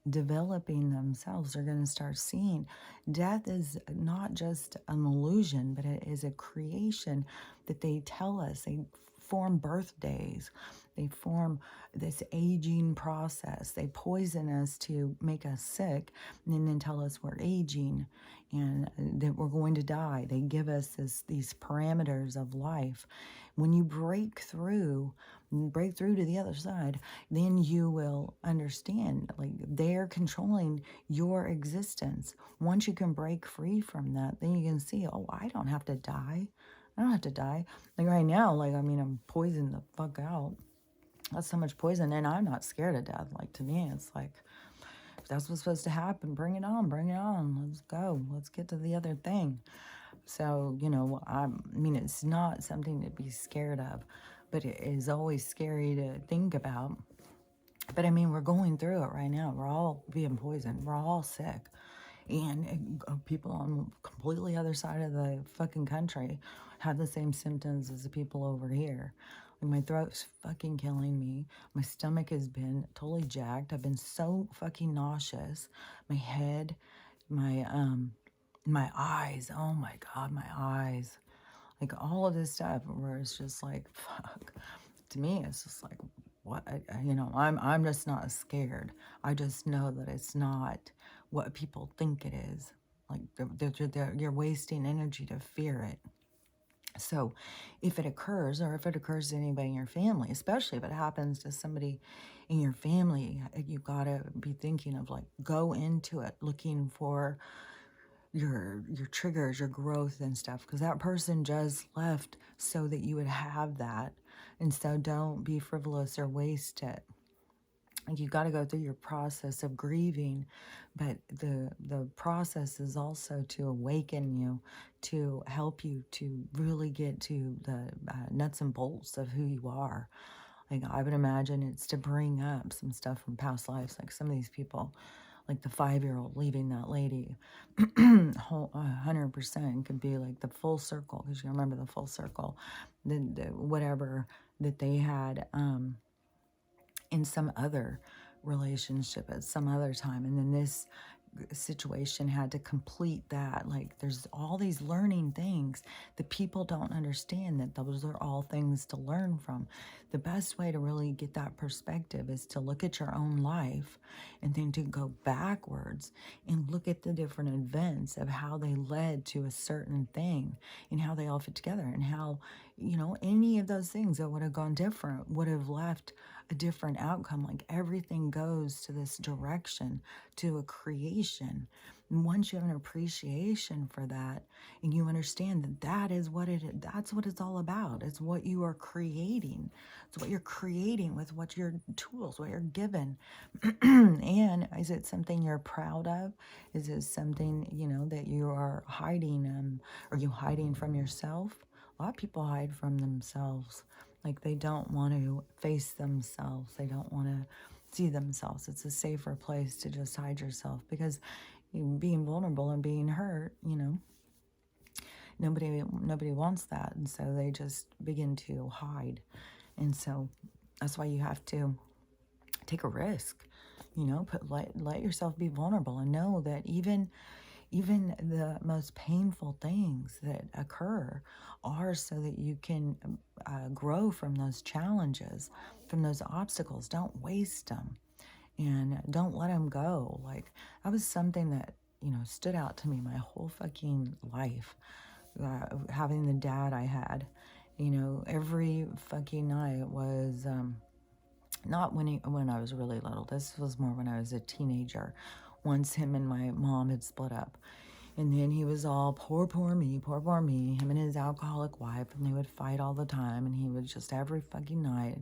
developing themselves are going to start seeing death is not just an illusion, but it is a creation that they tell us. They form birthdays. They form this aging process. They poison us to make us sick and then tell us we're aging and that we're going to die. They give us these parameters of life. When you break through to the other side, then you will understand, like, they're controlling your existence. Once you can break free from that, then you can see, oh, I don't have to die. I don't have to die. Like right now, like, I mean, I'm poisoned the fuck out. That's so much poison, and I'm not scared of death. Like, to me, it's like, if that's what's supposed to happen, bring it on, bring it on. Let's go. Let's get to the other thing. So, you know, I mean, it's not something to be scared of, but it is always scary to think about. But I mean, we're going through it right now. We're all being poisoned. We're all sick. And people on the completely other side of the fucking country have the same symptoms as the people over here. Like, my throat's fucking killing me. My stomach has been totally jacked. I've been so fucking nauseous. My head, my eyes. Oh my God, my eyes. Like, all of this stuff where it's just like, fuck. To me, it's just like, what? You know, I'm just not scared. I just know that it's not what people think it is. Like, you're wasting energy to fear it. So if it occurs, or if it occurs to anybody in your family, especially if it happens to somebody in your family, you gotta be thinking of, like, go into it looking for your triggers, your growth and stuff, because that person just left so that you would have that. And so don't be frivolous or waste it. Like, you got to go through your process of grieving, but the process is also to awaken you, to help you to really get to the nuts and bolts of who you are. Like, I would imagine it's to bring up some stuff from past lives, like some of these people, like the 5-year-old leaving that lady. 100% could be like the full circle, because you remember the full circle, the whatever that they had in some other relationship at some other time, and then this situation had to complete that. Like, there's all these learning things that people don't understand, that those are all things to learn from. The best way to really get that perspective is to look at your own life and then to go backwards and look at the different events of how they led to a certain thing and how they all fit together, and how, you know, any of those things that would have gone different would have left a different outcome. Like, everything goes to this direction, to a creation. And once you have an appreciation for that, and you understand that that's what it's all about. It's what you are creating. It's what you're creating with what your tools, what you're given. And is it something you're proud of? Is it something, you know, that you are hiding? Are you hiding from yourself? A lot of people hide from themselves. Like, they don't want to face themselves. They don't want to see themselves. It's a safer place to just hide yourself, because being vulnerable and being hurt, you know, nobody wants that. And so they just begin to hide. And so that's why you have to take a risk, you know, let yourself be vulnerable, and know that even the most painful things that occur are so that you can grow from those challenges, from those obstacles. Don't waste them, and don't let them go. Like, that was something that, you know, stood out to me my whole fucking life. Having the dad I had, you know, every fucking night was not when I was really little. This was more when I was a teenager. Once him and my mom had split up. And then he was all, poor me, him and his alcoholic wife, and they would fight all the time, and he would just every fucking night,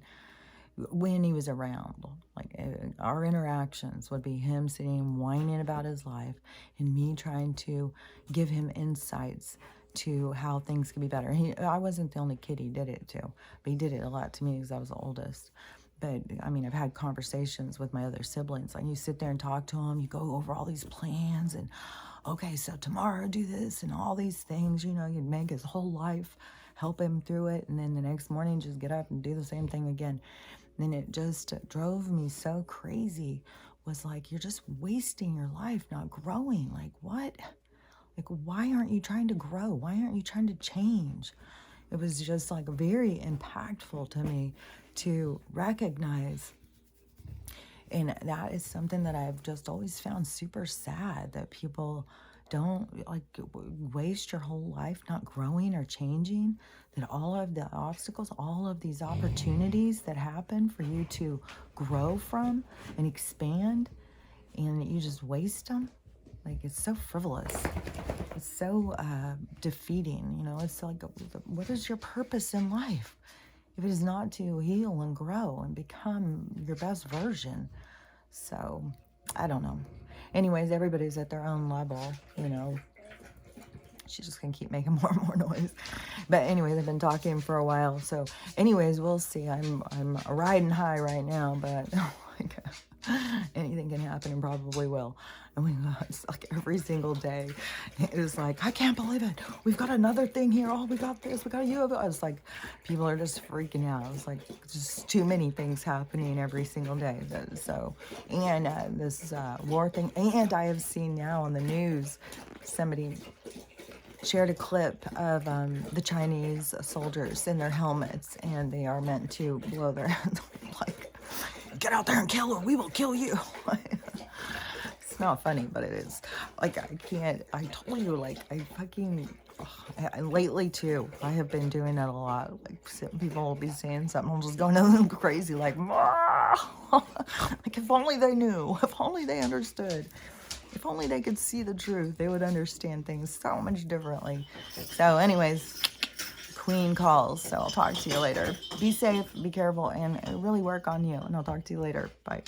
when he was around, like, our interactions would be him sitting whining about his life, and me trying to give him insights to how things could be better. I wasn't the only kid he did it to, but he did it a lot to me because I was the oldest. But I mean, I've had conversations with my other siblings. Like, you sit there and talk to them, you go over all these plans, and okay, so tomorrow do this and all these things, you know, you'd make his whole life, help him through it, and then the next morning just get up and do the same thing again. And it just drove me so crazy. Was like, you're just wasting your life, not growing. Like, what? Like, why aren't you trying to grow? Why aren't you trying to change? It was just like very impactful to me to recognize. And that is something that I've just always found super sad, that people don't like waste your whole life not growing or changing, that all of the obstacles, all of these opportunities that happen for you to grow from and expand, and you just waste them. Like, it's so frivolous. It's so defeating. You know, it's like, what is your purpose in life if it is not to heal and grow and become your best version? So, I don't know. Anyways, everybody's at their own level, you know. She's just gonna keep making more and more noise. But anyways, I've been talking for a while. So anyways, we'll see. I'm riding high right now, but oh my God, anything can happen and probably will. And it's like every single day. It was like, I can't believe it. We've got another thing here. Oh, we got this. We got a UFO. It's like, people are just freaking out. It's like just too many things happening every single day. So, and this war thing. And I have seen now on the news, somebody shared a clip of the Chinese soldiers in their helmets, and they are meant to blow their heads. Like, get out there and kill her. We will kill you. It's not funny, but it is. Like, I can't. I told you, like, I fucking. Lately too, I have been doing that a lot. Like, people will be saying something, I'll just go into crazy, like, like, if only they knew, if only they understood. If only they could see the truth, they would understand things so much differently. So anyways, Queen calls. So I'll talk to you later. Be safe, be careful, and really work on you. And I'll talk to you later. Bye.